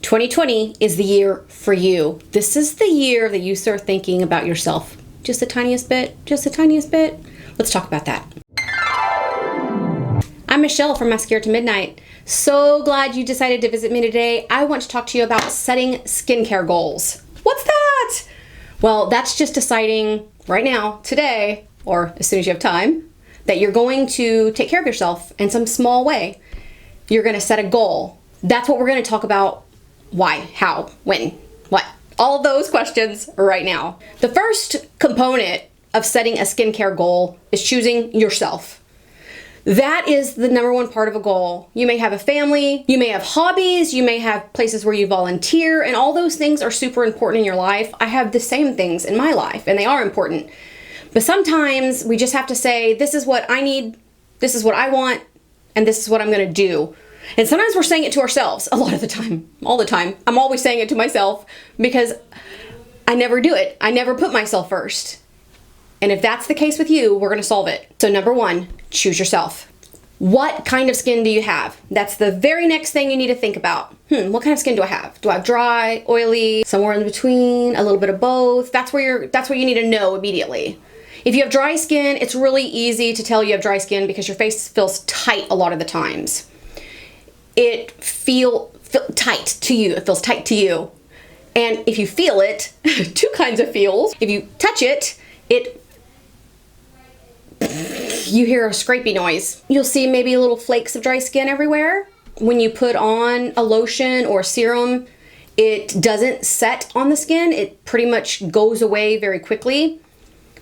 2020 is the year for you. This is the year that you start thinking about yourself. Just the tiniest bit, just the tiniest bit. Let's talk about that. I'm Michelle from Mascara to Midnight. So glad you decided to visit me today. I want to talk to you about setting skincare goals. What's that? Well, that's just deciding right now, today, or as soon as you have time, that you're going to take care of yourself in some small way. You're going to set a goal. That's what we're going to talk about. Why, how, when, what? All those questions right now. The first component of setting a skincare goal is choosing yourself. That is the number one part of a goal. You may have a family, you may have hobbies, you may have places where you volunteer, and all those things are super important in your life. I have the same things in my life, and they are important. But sometimes we just have to say, this is what I need, this is what I want, and this is what I'm gonna do. And sometimes we're saying it to ourselves a lot of the time, all the time. I'm always saying it to myself because I never do it. I never put myself first. And if that's the case with you, we're gonna solve it. So number one, choose yourself. What kind of skin do you have? That's the very next thing you need to think about. What kind of skin do I have? Do I have dry, oily, somewhere in between, a little bit of both? That's what you need to know immediately. If you have dry skin, it's really easy to tell you have dry skin because your face feels tight a lot of the times. It feels tight to you. It feels tight to you. And if you feel it, two kinds of feels. If you touch it, you hear a scrapey noise. You'll see maybe little flakes of dry skin everywhere. When you put on a lotion or a serum, it doesn't set on the skin. It pretty much goes away very quickly.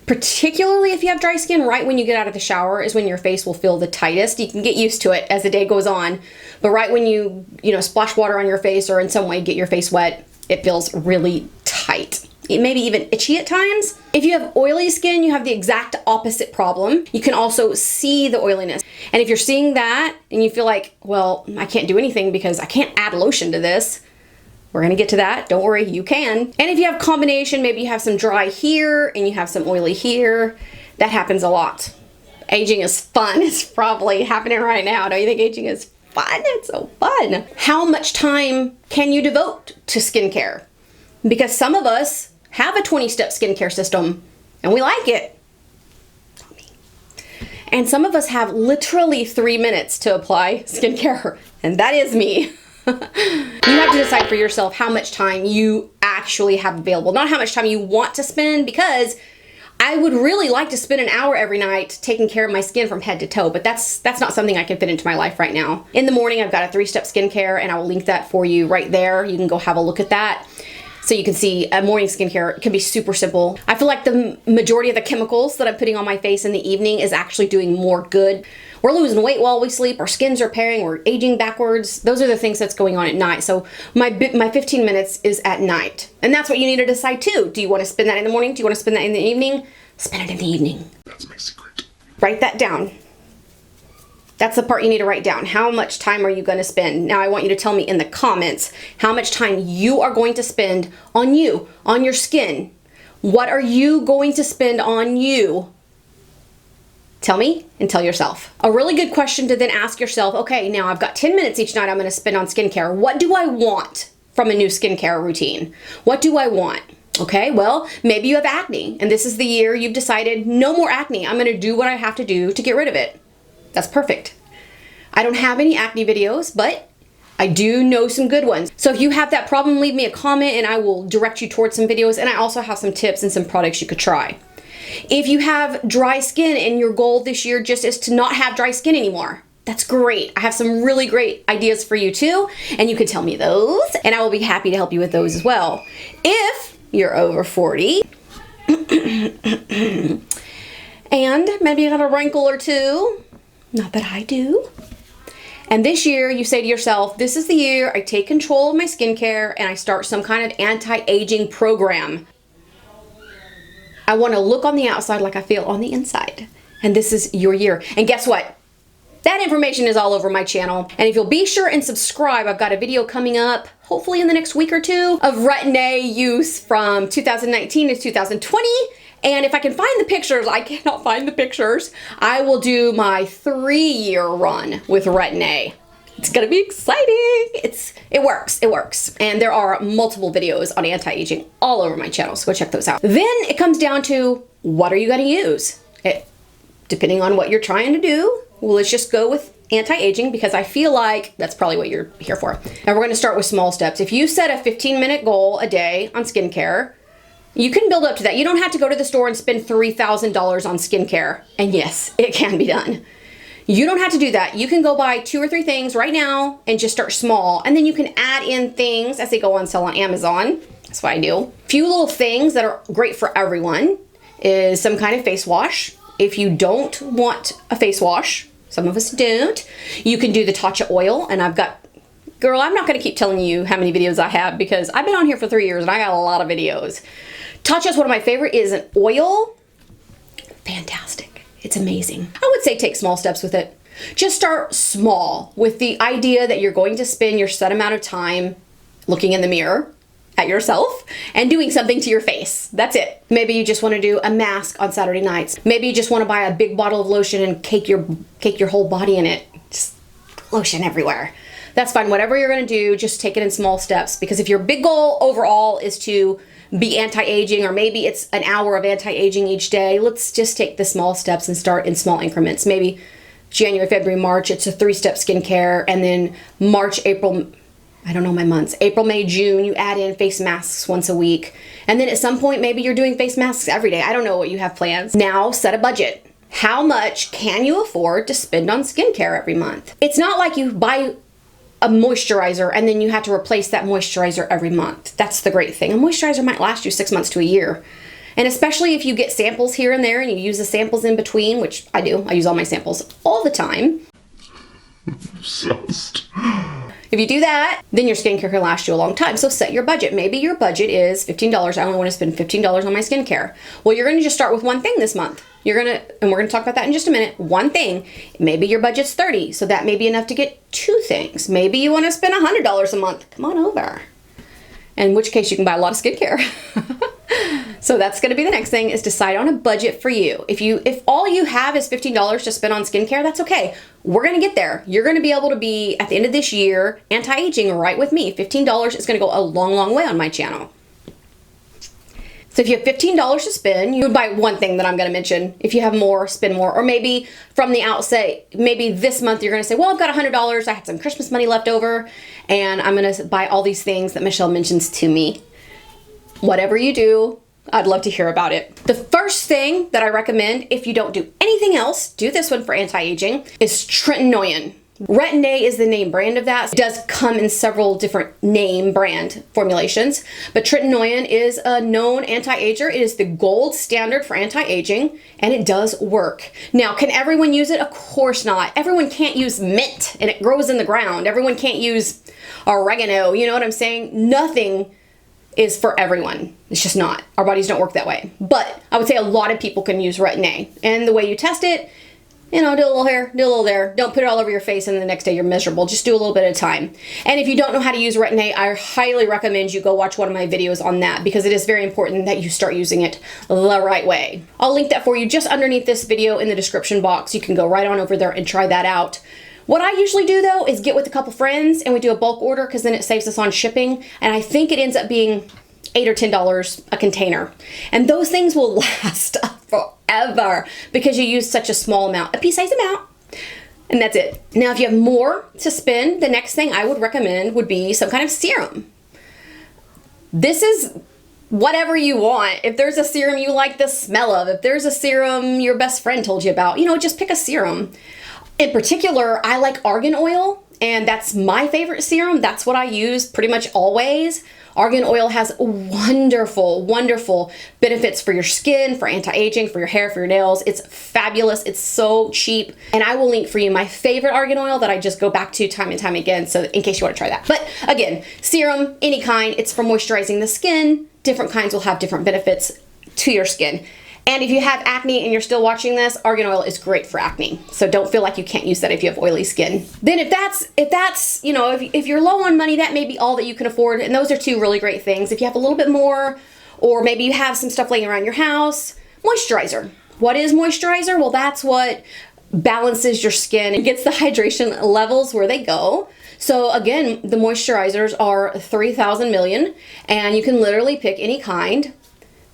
Particularly if you have dry skin, right when you get out of the shower is when your face will feel the tightest. You can get used to it as the day goes on, but right when you splash water on your face or in some way get your face wet, it feels really tight. It may be even itchy at times. If you have oily skin, you have the exact opposite problem. You can also see the oiliness. And if you're seeing that and you feel like, well, I can't do anything because I can't add lotion to this, we're gonna get to that, don't worry, you can. And if you have combination, maybe you have some dry here and you have some oily here, that happens a lot. Aging is fun, it's probably happening right now. Don't you think aging is fun? It's so fun. How much time can you devote to skincare? Because some of us have a 20-step skincare system and we like it. Not me. And some of us have literally 3 minutes to apply skincare, and that is me. You have to decide for yourself how much time you actually have available, not how much time you want to spend, because I would really like to spend an hour every night taking care of my skin from head to toe, but that's not something I can fit into my life right now. In the morning, I've got a 3-step skincare, and I will link that for you right there. You can go have a look at that. So you can see a morning skincare can be super simple. I feel like the majority of the chemicals that I'm putting on my face in the evening is actually doing more good. We're losing weight while we sleep, our skin's repairing, we're aging backwards. Those are the things that's going on at night. So my 15 minutes is at night. And that's what you need to decide too. Do you want to spend that in the morning? Do you want to spend that in the evening? Spend it in the evening. That's my secret. Write that down. That's the part you need to write down. How much time are you going to spend? Now I want you to tell me in the comments how much time you are going to spend on you, on your skin. What are you going to spend on you? Tell me and tell yourself. A really good question to then ask yourself, okay, now I've got 10 minutes each night I'm going to spend on skincare. What do I want from a new skincare routine? What do I want? Okay, well, maybe you have acne and this is the year you've decided no more acne. I'm going to do what I have to do to get rid of it. That's perfect. I don't have any acne videos, but I do know some good ones. So if you have that problem, leave me a comment and I will direct you towards some videos, and I also have some tips and some products you could try. If you have dry skin and your goal this year just is to not have dry skin anymore, that's great. I have some really great ideas for you too, and you can tell me those, and I will be happy to help you with those as well. If you're over 40, and maybe you got a wrinkle or two, not that I do, and this year you say to yourself, this is the year I take control of my skincare and I start some kind of anti-aging program. I want to look on the outside like I feel on the inside. And this is your year. And guess what? That information is all over my channel. And if you'll be sure and subscribe, I've got a video coming up, hopefully in the next week or two, of Retin-A use from 2019 to 2020. And if I can find the pictures, I cannot find the pictures, I will do my 3-year run with Retin-A. It's gonna be exciting. It works. And there are multiple videos on anti-aging all over my channel, so go check those out. Then it comes down to, what are you gonna use? Depending on what you're trying to do, well, let's just go with anti-aging because I feel like that's probably what you're here for. And we're gonna start with small steps. If you set a 15-minute goal a day on skincare, you can build up to that. You don't have to go to the store and spend $3,000 on skincare. And yes, it can be done. You don't have to do that. You can go buy 2 or 3 things right now and just start small. And then you can add in things as they go on sale on Amazon. That's what I do. A few little things that are great for everyone is some kind of face wash. If you don't want a face wash, some of us don't, you can do the Tatcha oil. And girl, I'm not gonna keep telling you how many videos I have because I've been on here for 3 years and I got a lot of videos. Tatcha is one of my favorite. It is an oil. Fantastic. It's amazing. I would say take small steps with it. Just start small with the idea that you're going to spend your set amount of time looking in the mirror at yourself and doing something to your face. That's it. Maybe you just want to do a mask on Saturday nights. Maybe you just want to buy a big bottle of lotion and cake your whole body in it. Just lotion everywhere. That's fine. Whatever you're going to do, just take it in small steps, because if your big goal overall is to be anti-aging, or maybe it's an hour of anti-aging each day, let's just take the small steps and start in small increments. Maybe January, February, March, it's a 3-step skincare, and then March, April, I don't know my months, April, May, June, you add in face masks once a week. And then at some point, maybe you're doing face masks every day. I don't know what you have plans. Now set a budget. How much can you afford to spend on skincare every month? It's not like you buy a moisturizer and then you have to replace that moisturizer every month. That's the great thing. A moisturizer might last you 6 months to a year. And especially if you get samples here and there and you use the samples in between, which I do. I use all my samples all the time. Obsessed. If you do that, then your skincare can last you a long time. So set your budget. Maybe your budget is $15. I only want to spend $15 on my skincare. Well, you're going to just start with one thing this month. And we're going to talk about that in just a minute. One thing. Maybe your budget's $30. So that may be enough to get 2 things. Maybe you want to spend $100 a month. Come on over. In which case you can buy a lot of skincare. So that's going to be the next thing, is decide on a budget for you. If all you have is $15 to spend on skincare, that's okay. We're going to get there. You're going to be able to be, at the end of this year, anti-aging right with me. $15 is going to go a long, long way on my channel. So if you have $15 to spend, you would buy one thing that I'm going to mention. If you have more, spend more. Or maybe from the outset, maybe this month you're going to say, well, I've got $100. I had some Christmas money left over, and I'm going to buy all these things that Michelle mentions to me. Whatever you do, I'd love to hear about it. The first thing that I recommend, if you don't do anything else, do this one for anti-aging, is tretinoin. Retin-A is the name brand of that. It does come in several different name brand formulations, but tretinoin is a known anti-ager. It is the gold standard for anti-aging, and it does work. Now, can everyone use it? Of course not. Everyone can't use mint, and it grows in the ground. Everyone can't use oregano. You know what I'm saying? Nothing is for everyone. It's just not. Our bodies don't work that way. But I would say a lot of people can use Retin-A. And the way you test it, do a little here, do a little there. Don't put it all over your face and the next day you're miserable. Just do a little bit at a time. And if you don't know how to use Retin-A, I highly recommend you go watch one of my videos on that, because it is very important that you start using it the right way. I'll link that for you just underneath this video in the description box. You can go right on over there and try that out. What I usually do though is get with a couple friends and we do a bulk order, because then it saves us on shipping. And I think it ends up being $8 or $10 a container. And those things will last forever because you use such a small amount, a pea-sized amount, and that's it. Now, if you have more to spend, the next thing I would recommend would be some kind of serum. This is whatever you want. If there's a serum you like the smell of, if there's a serum your best friend told you about, just pick a serum. In particular, I like argan oil, and that's my favorite serum. That's what I use pretty much always. Argan oil has wonderful, wonderful benefits for your skin, for anti-aging, for your hair, for your nails. It's fabulous. It's so cheap. And I will link for you my favorite argan oil that I just go back to time and time again, so in case you want to try that. But again, serum, any kind, it's for moisturizing the skin. Different kinds will have different benefits to your skin. And if you have acne and you're still watching this, argan oil is great for acne. So don't feel like you can't use that if you have oily skin. Then if you're low on money, that may be all that you can afford. And those are 2 really great things. If you have a little bit more, or maybe you have some stuff laying around your house, moisturizer. What is moisturizer? Well, that's what balances your skin and gets the hydration levels where they go. So again, the moisturizers are 3,000 million, and you can literally pick any kind.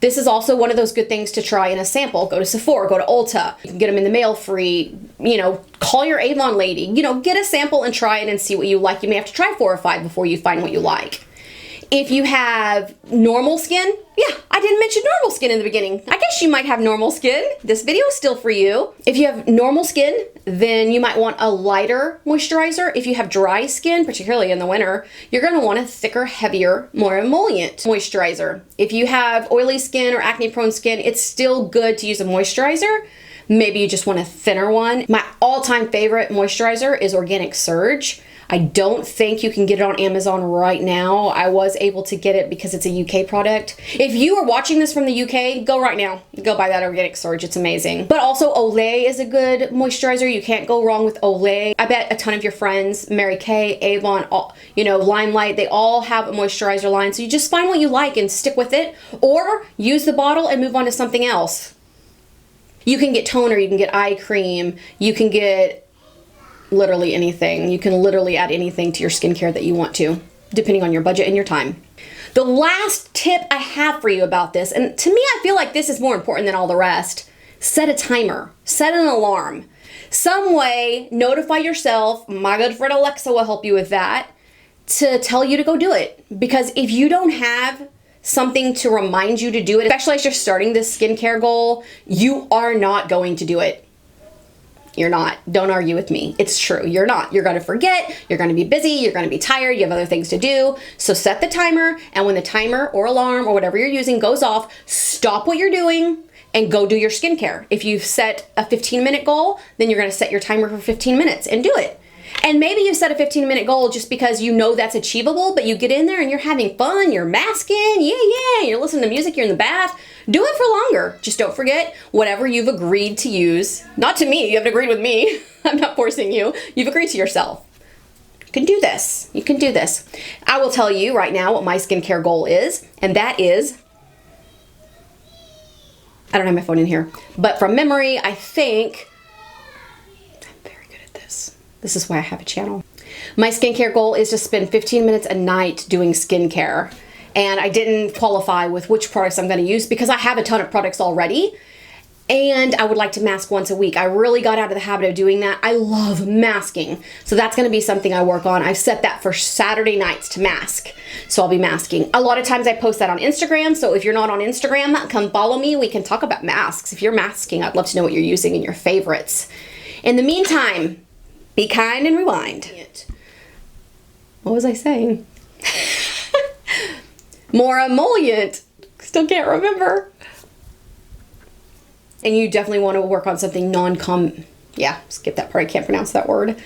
This is also one of those good things to try in a sample. Go to Sephora, go to Ulta. You can get them in the mail free. You know, call your Avon lady. You know, get a sample and try it and see what you like. You may have to try 4 or 5 before you find what you like. If you have normal skin, yeah, I didn't mention normal skin in the beginning. I guess you might have normal skin. This video is still for you. If you have normal skin, then you might want a lighter moisturizer. If you have dry skin, particularly in the winter, you're gonna want a thicker, heavier, more emollient moisturizer. If you have oily skin or acne prone skin, it's still good to use a moisturizer. Maybe you just want a thinner one. My all-time favorite moisturizer is Organic Surge. I don't think you can get it on Amazon right now. I was able to get it because it's a UK product. If you are watching this from the UK, go right now. Go buy that Organic Surge. It's amazing. But also Olay is a good moisturizer. You can't go wrong with Olay. I bet a ton of your friends, Mary Kay, Avon, you know, Limelight, they all have a moisturizer line. So you just find what you like and stick with it, or use the bottle and move on to something else. You can get toner, you can get eye cream, you can get literally anything. You can literally add anything to your skincare that you want to, depending on your budget and your time. The last tip I have for you about this, and to me I feel like this is more important than all the rest, set a timer, set an alarm. Some way, notify yourself, my good friend Alexa will help you with that, to tell you to go do it. Because if you don't have something to remind you to do it, especially as you're starting this skincare goal, you are not going to do it. You're not. Don't argue with me. It's true. You're not. You're going to forget. You're going to be busy. You're going to be tired. You have other things to do. So set the timer, and when the timer or alarm or whatever you're using goes off, stop what you're doing and go do your skincare. If you've set a 15-minute goal, then you're going to set your timer for 15 minutes and do it. And maybe you set a 15-minute goal just because you know that's achievable, but you get in there and you're having fun, you're masking, yeah, you're listening to music, you're in the bath. Do it for longer. Just don't forget whatever you've agreed to use. Not to me, you haven't agreed with me. I'm not forcing you. You've agreed to yourself. You can do this. You can do this. I will tell you right now what my skincare goal is, and that is, I don't have my phone in here, but from memory, I think, this is why I have a channel. My skincare goal is to spend 15 minutes a night doing skincare. And I didn't qualify with which products I'm gonna use because I have a ton of products already. And I would like to mask once a week. I really got out of the habit of doing that. I love masking. So that's gonna be something I work on. I've set that for Saturday nights to mask. So I'll be masking. A lot of times I post that on Instagram. So if you're not on Instagram, come follow me. We can talk about masks. If you're masking, I'd love to know what you're using and your favorites. In the meantime, be kind and rewind. What was I saying? More emollient. Still can't remember. And you definitely want to work on something yeah, skip that part. I can't pronounce that word.